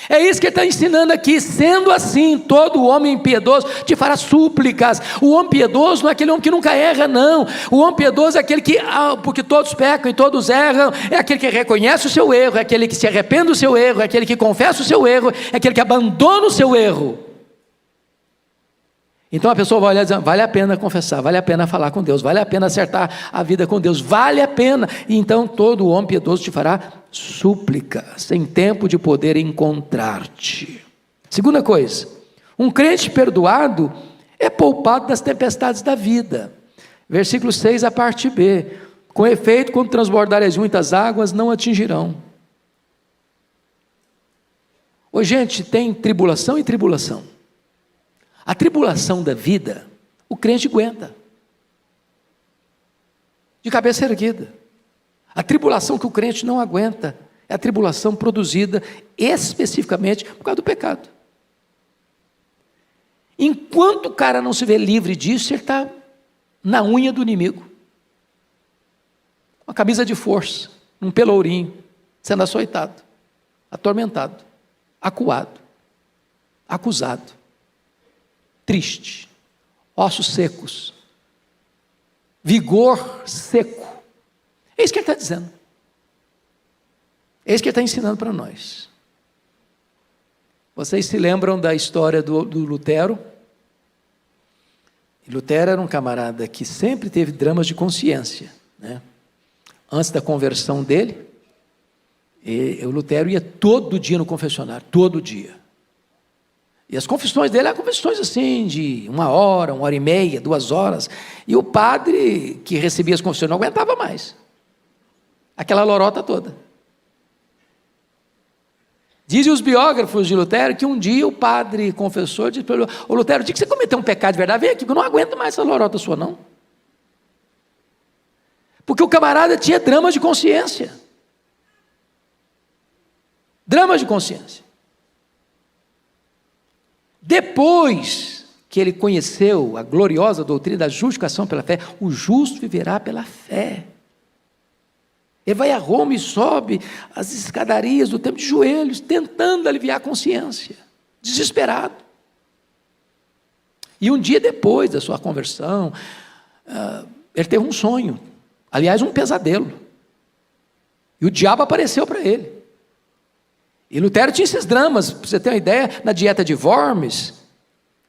É isso que ele está ensinando aqui. Sendo assim, todo homem piedoso te fará súplicas. O homem piedoso não é aquele homem que nunca erra, não. O homem piedoso é aquele que, porque todos pecam e todos erram, é aquele que reconhece o seu erro, é aquele que se arrepende do seu erro, é aquele que confessa o seu erro, é aquele que abandona o seu erro. Então a pessoa vai olhar e dizer: vale a pena confessar, vale a pena falar com Deus, vale a pena acertar a vida com Deus, vale a pena. E então todo homem piedoso te fará súplicas, em tempo de poder encontrar-te. Segunda coisa, um crente perdoado é poupado das tempestades da vida. Versículo 6, a parte B: com efeito, quando transbordarem as muitas águas, não atingirão. Ô gente, tem tribulação e tribulação. A tribulação da vida, o crente aguenta, de cabeça erguida. A tribulação que o crente não aguenta é a tribulação produzida especificamente por causa do pecado. Enquanto o cara não se vê livre disso, ele está na unha do inimigo, uma camisa de força, um pelourinho, sendo açoitado, atormentado, acuado, acusado, triste, ossos secos, vigor seco. É isso que ele está dizendo. É isso que ele está ensinando para nós. Vocês se lembram da história do Lutero? E Lutero era um camarada que sempre teve dramas de consciência, né? Antes da conversão dele, o Lutero ia todo dia no confessionário, todo dia. E as confissões dele eram confissões assim, de 1 hora, 1h30, 2 horas. E o padre que recebia as confissões não aguentava mais aquela lorota toda. Dizem os biógrafos de Lutero que um dia o padre confessor disse para ele: ô Lutero, o dia que você cometeu um pecado de verdade, vem aqui, que eu não aguento mais essa lorota sua não. Porque o camarada tinha dramas de consciência. Dramas de consciência. Depois que ele conheceu a gloriosa doutrina da justificação pela fé, o justo viverá pela fé. Ele vai a Roma e sobe as escadarias do templo de joelhos, tentando aliviar a consciência, desesperado. E um dia depois da sua conversão, ele teve um sonho, aliás, um pesadelo. E o diabo apareceu para ele. E Lutero tinha esses dramas, para você ter uma ideia, na dieta de Worms,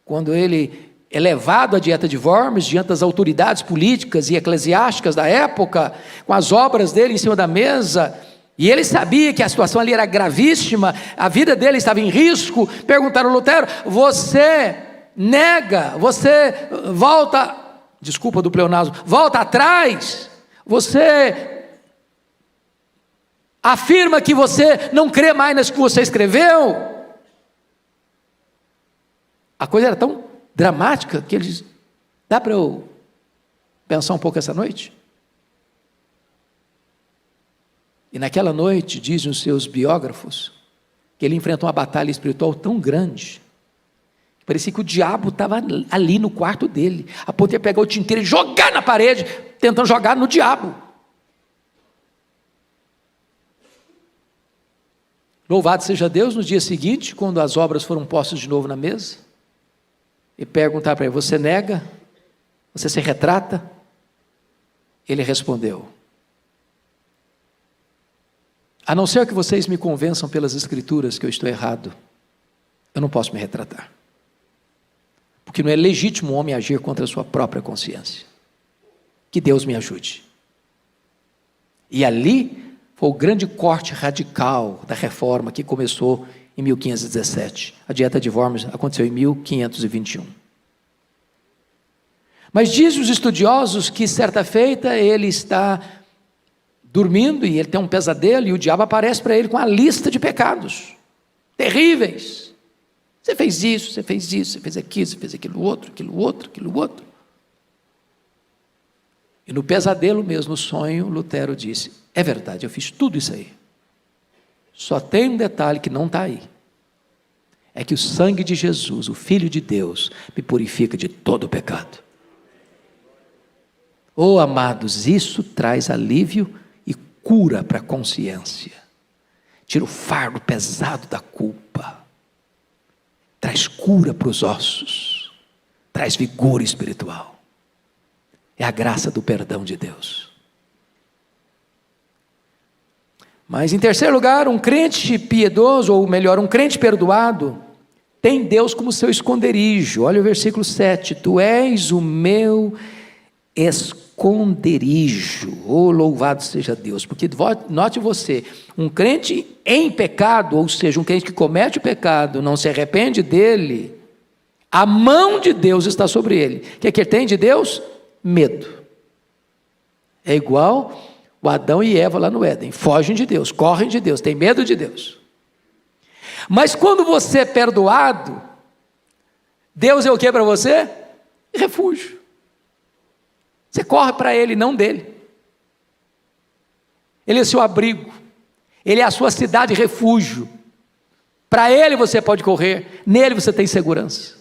quando ele é levado à dieta de Worms, diante das autoridades políticas e eclesiásticas da época, com as obras dele em cima da mesa, e ele sabia que a situação ali era gravíssima, a vida dele estava em risco. Perguntaram a Lutero: você nega, você volta, desculpa do pleonasmo, volta atrás, você afirma que você não crê mais nas que você escreveu? A coisa era tão dramática que ele disse: dá para eu pensar um pouco essa noite? E naquela noite, dizem os seus biógrafos, que ele enfrentou uma batalha espiritual tão grande, que parecia que o diabo estava ali no quarto dele, a ponto de pegar o tinteiro e jogar na parede, tentando jogar no diabo. Louvado seja Deus, no dia seguinte, quando as obras foram postas de novo na mesa, e perguntar para ele: você nega? Você se retrata? Ele respondeu: a não ser que vocês me convençam pelas escrituras que eu estou errado, eu não posso me retratar. Porque não é legítimo o homem agir contra a sua própria consciência. Que Deus me ajude. E ali foi o grande corte radical da reforma que começou em 1517. A dieta de Worms aconteceu em 1521. Mas dizem os estudiosos que certa feita ele está dormindo e ele tem um pesadelo e o diabo aparece para ele com a lista de pecados terríveis. Você fez isso, você fez isso, você fez aquilo, você fez aquilo outro, aquilo outro, aquilo outro. E no pesadelo mesmo, no sonho, Lutero disse: é verdade, eu fiz tudo isso aí. Só tem um detalhe que não está aí. É que o sangue de Jesus, o Filho de Deus, me purifica de todo o pecado. Oh, amados, isso traz alívio e cura para a consciência. Tira o fardo pesado da culpa. Traz cura para os ossos. Traz vigor espiritual. É a graça do perdão de Deus. Mas em terceiro lugar, um crente piedoso, ou melhor, um crente perdoado, tem Deus como seu esconderijo. Olha o versículo 7. Tu és o meu esconderijo. Oh, louvado seja Deus. Porque note você, um crente em pecado, ou seja, um crente que comete o pecado, não se arrepende dele, a mão de Deus está sobre ele. O que é que ele tem de Deus? Medo. É igual o Adão e Eva lá no Éden, fogem de Deus, correm de Deus, têm medo de Deus. Mas quando você é perdoado, Deus é o que para você? Refúgio. Você corre para Ele, não dele. Ele é seu abrigo, Ele é a sua cidade refúgio. Para Ele você pode correr, nele você tem segurança.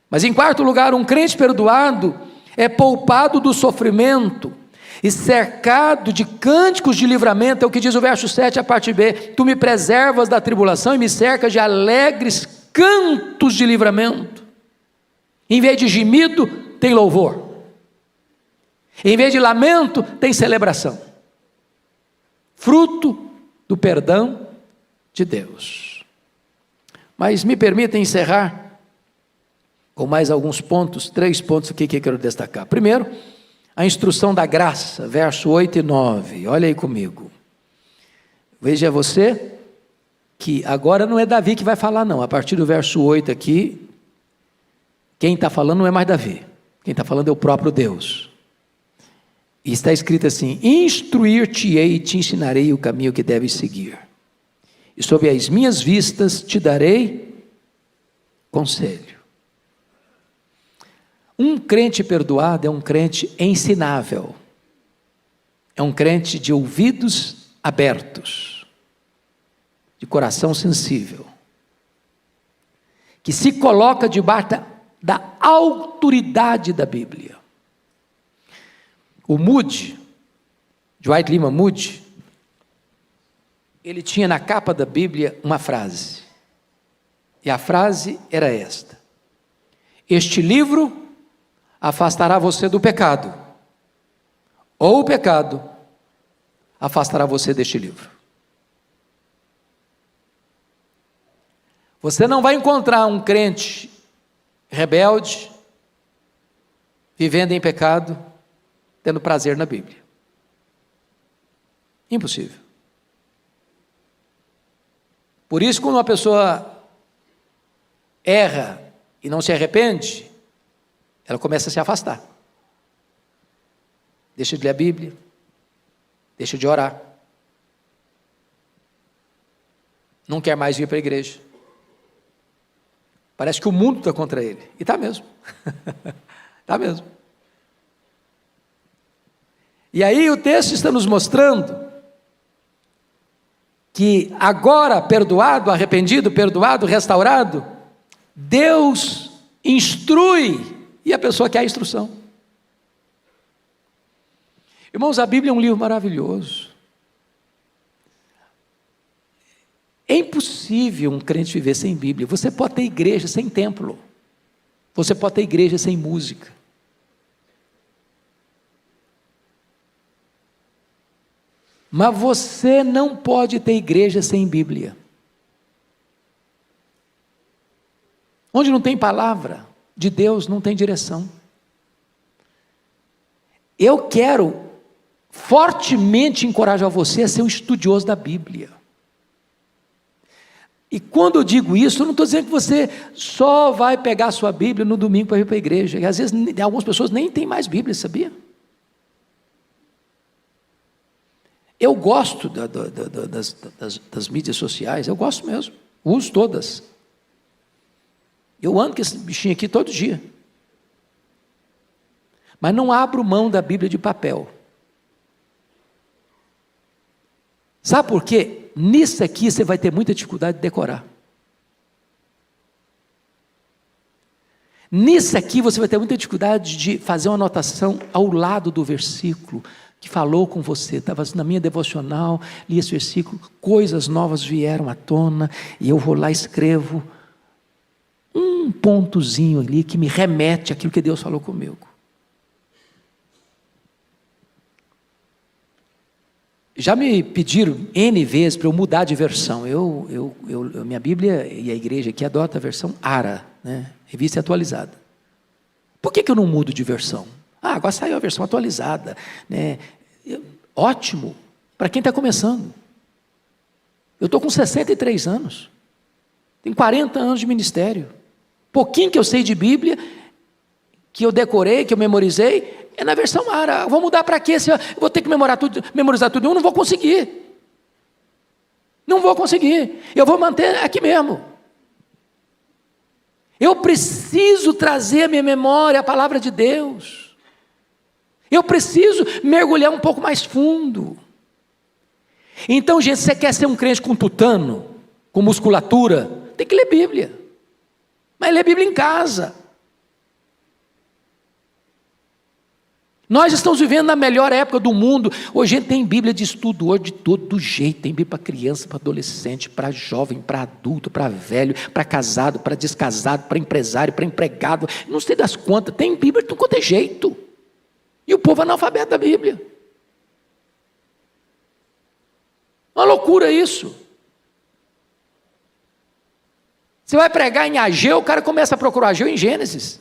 Mas em quarto lugar, um crente perdoado é poupado do sofrimento e cercado de cânticos de livramento. É o que diz o verso 7, a parte B: tu me preservas da tribulação e me cercas de alegres cantos de livramento. Em vez de gemido, tem louvor. Em vez de lamento, tem celebração. Fruto do perdão de Deus. Mas me permita encerrar com mais alguns pontos, 3 pontos aqui que eu quero destacar. Primeiro, a instrução da graça, verso 8 e 9. Olha aí comigo. Veja você que agora não é Davi que vai falar não. A partir do verso 8 aqui, quem está falando não é mais Davi. Quem está falando é o próprio Deus. E está escrito assim: instruir-te-ei e te ensinarei o caminho que deves seguir. E sob as minhas vistas te darei conselho. Um crente perdoado é um crente ensinável. É um crente de ouvidos abertos, de coração sensível, que se coloca debaixo da autoridade da Bíblia. O Moody, Dwight Lyman Moody, ele tinha na capa da Bíblia uma frase, e a frase era esta: este livro afastará você do pecado, ou o pecado afastará você deste livro. Você não vai encontrar um crente rebelde, vivendo em pecado, tendo prazer na Bíblia. Impossível. Por isso, quando uma pessoa erra e não se arrepende, ela começa a se afastar. Deixa de ler a Bíblia, deixa de orar, não quer mais vir para a igreja. Parece que o mundo está contra ele, e está mesmo. Está mesmo. E aí o texto está nos mostrando que agora perdoado, arrependido, perdoado, restaurado, Deus instrui e a pessoa quer a instrução. Irmãos, a Bíblia é um livro maravilhoso. É impossível um crente viver sem Bíblia. Você pode ter igreja sem templo. Você pode ter igreja sem música. Mas você não pode ter igreja sem Bíblia. Onde não tem palavra de Deus, não tem direção. Eu quero fortemente encorajar você a ser um estudioso da Bíblia. E quando eu digo isso, eu não estou dizendo que você só vai pegar a sua Bíblia no domingo para ir para a igreja. E às vezes algumas pessoas nem têm mais Bíblia, sabia? Eu gosto das mídias sociais, eu gosto mesmo, uso todas. Eu ando com esse bichinho aqui todo dia. Mas não abro mão da Bíblia de papel. Sabe por quê? Nisso aqui você vai ter muita dificuldade de decorar. Nisso aqui você vai ter muita dificuldade de fazer uma anotação ao lado do versículo que falou com você. Estava na minha devocional, li esse versículo, coisas novas vieram à tona, e eu vou lá e escrevo um pontozinho ali que me remete àquilo que Deus falou comigo. Já me pediram N vezes para eu mudar de versão. Minha Bíblia e a igreja aqui adota a versão ARA, né? Revista atualizada. Por que eu não mudo de versão? Agora saiu a versão atualizada, né? Ótimo, para quem está começando. Eu estou com 63 anos, tenho 40 anos de ministério. Pouquinho que eu sei de Bíblia, que eu decorei, que eu memorizei, é na versão ARA. Vou mudar para quê? Se eu vou ter que memorizar tudo, eu não vou conseguir. Não vou conseguir. Eu vou manter aqui mesmo. Eu preciso trazer à minha memória a palavra de Deus. Eu preciso mergulhar um pouco mais fundo. Então, gente, se você quer ser um crente com tutano, com musculatura, tem que ler Bíblia. Mas ler Bíblia em casa. Nós estamos vivendo na melhor época do mundo. Hoje a gente tem Bíblia de estudo hoje de todo jeito. Tem Bíblia para criança, para adolescente, para jovem, para adulto, para velho, para casado, para descasado, para empresário, para empregado. Não sei das quantas. Tem Bíblia de tudo quanto é jeito. E o povo é analfabeto da Bíblia. Uma loucura isso. Você vai pregar em Ageu, o cara começa a procurar Ageu em Gênesis.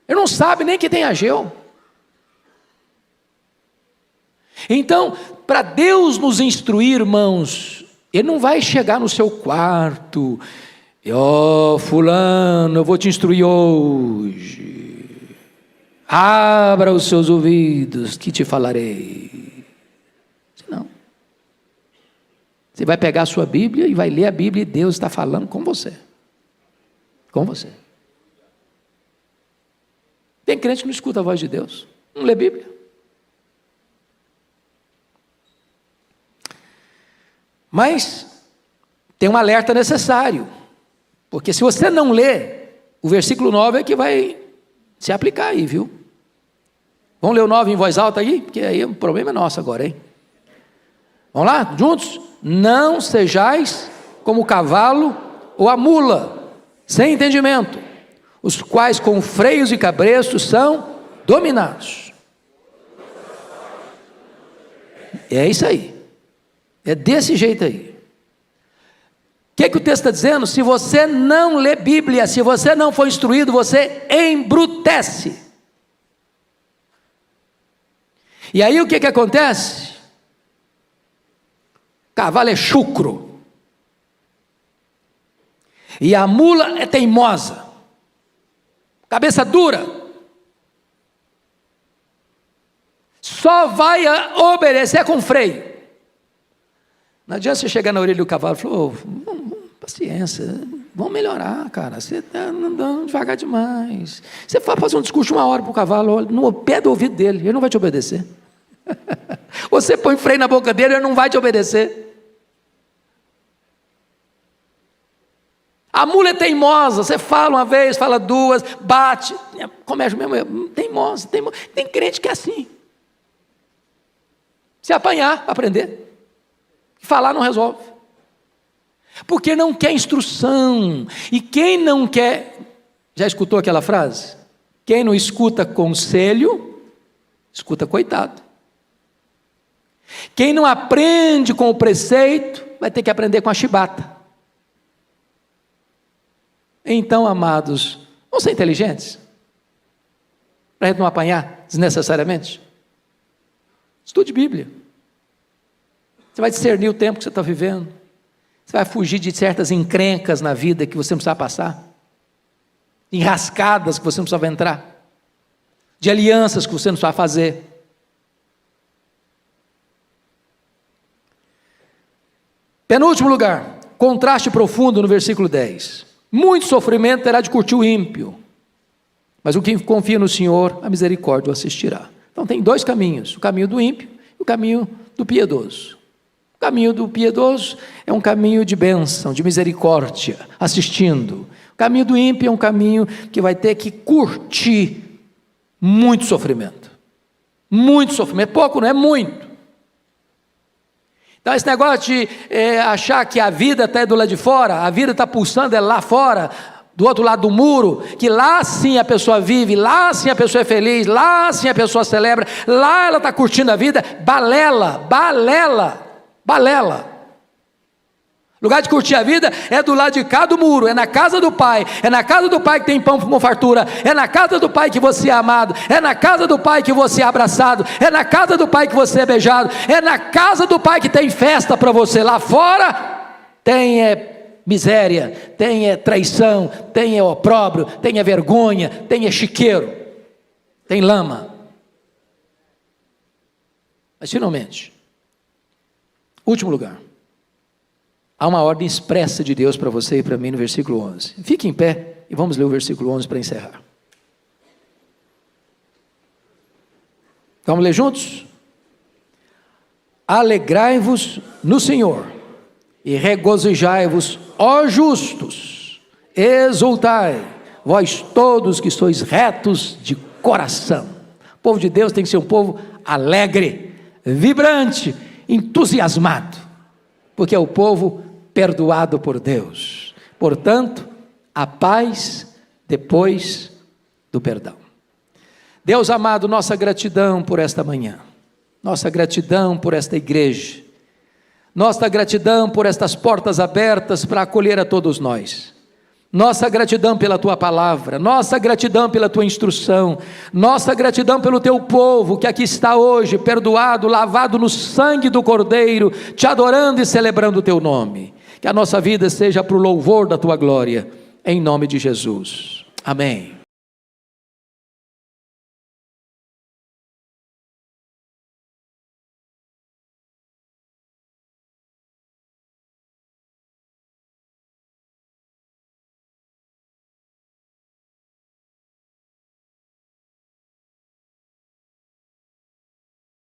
Ele não sabe nem que tem Ageu. Então, para Deus nos instruir, irmãos, Ele não vai chegar no seu quarto e, fulano, eu vou te instruir hoje. Abra os seus ouvidos que te falarei. Não. Você vai pegar a sua Bíblia e vai ler a Bíblia e Deus está falando com você. Com você. Tem crente que não escuta a voz de Deus, não lê Bíblia. Mas tem um alerta necessário, porque se você não lê, o versículo 9 é que vai se aplicar aí, viu? Vamos ler o 9 em voz alta aí? Porque aí o problema é nosso agora, hein? Vamos lá, juntos? Não sejais como o cavalo ou a mula, sem entendimento, os quais com freios e cabrestos são dominados. É isso aí. É desse jeito aí. O que o texto está dizendo? Se você não lê Bíblia, se você não for instruído, você embrutece. E aí o que acontece? O cavalo é chucro. E a mula é teimosa. Cabeça dura. Só vai obedecer com freio. Não adianta você chegar na orelha do cavalo e falar, paciência, vão melhorar, cara. Você está andando devagar demais. Você vai fazer um discurso de 1 hora para o cavalo, no pé do ouvido dele, ele não vai te obedecer. Você põe freio na boca dele, ele não vai te obedecer. A mula é teimosa, você fala uma vez, fala duas, bate, começa mesmo, teimosa. Tem crente que é assim. Se apanhar, aprender. Falar não resolve. Porque não quer instrução. E quem não quer, já escutou aquela frase? Quem não escuta conselho, escuta coitado. Quem não aprende com o preceito, vai ter que aprender com a chibata. Então, amados, vamos ser inteligentes? Para a gente não apanhar desnecessariamente? Estude Bíblia. Você vai discernir o tempo que você está vivendo. Você vai fugir de certas encrencas na vida que você não precisa passar. Enrascadas que você não precisava entrar. De alianças que você não precisa fazer. Penúltimo lugar, contraste profundo no versículo 10. Muito sofrimento terá de curtir o ímpio, mas o que confia no Senhor, a misericórdia o assistirá. Então tem dois caminhos, o caminho do ímpio e o caminho do piedoso. O caminho do piedoso é um caminho de bênção, de misericórdia, assistindo. O caminho do ímpio é um caminho que vai ter que curtir muito sofrimento. Muito sofrimento, pouco não é muito. Então esse negócio de achar que a vida está do lado de fora, a vida está pulsando é lá fora, do outro lado do muro, que lá sim a pessoa vive, lá sim a pessoa é feliz, lá sim a pessoa celebra, lá ela está curtindo a vida, balela. Lugar de curtir a vida é do lado de cá do muro, é na casa do Pai, é na casa do Pai que tem pão com fartura, é na casa do Pai que você é amado, é na casa do Pai que você é abraçado, é na casa do Pai que você é beijado, é na casa do Pai que tem festa para você. Lá fora tem miséria, tem traição, tem opróbrio, tem vergonha, tem chiqueiro, tem lama. Mas finalmente, último lugar, há uma ordem expressa de Deus para você e para mim no versículo 11. Fique em pé e vamos ler o versículo 11 para encerrar. Vamos ler juntos? Alegrai-vos no Senhor e regozijai-vos, ó justos, exultai, vós todos que sois retos de coração. O povo de Deus tem que ser um povo alegre, vibrante, entusiasmado, porque é o povo perdoado por Deus. Portanto, a paz depois do perdão. Deus amado, nossa gratidão por esta manhã, nossa gratidão por esta igreja, nossa gratidão por estas portas abertas para acolher a todos nós, nossa gratidão pela Tua palavra, nossa gratidão pela Tua instrução, nossa gratidão pelo Teu povo que aqui está hoje, perdoado, lavado no sangue do Cordeiro, Te adorando e celebrando o Teu nome. Que a nossa vida seja para o louvor da Tua glória, em nome de Jesus. Amém.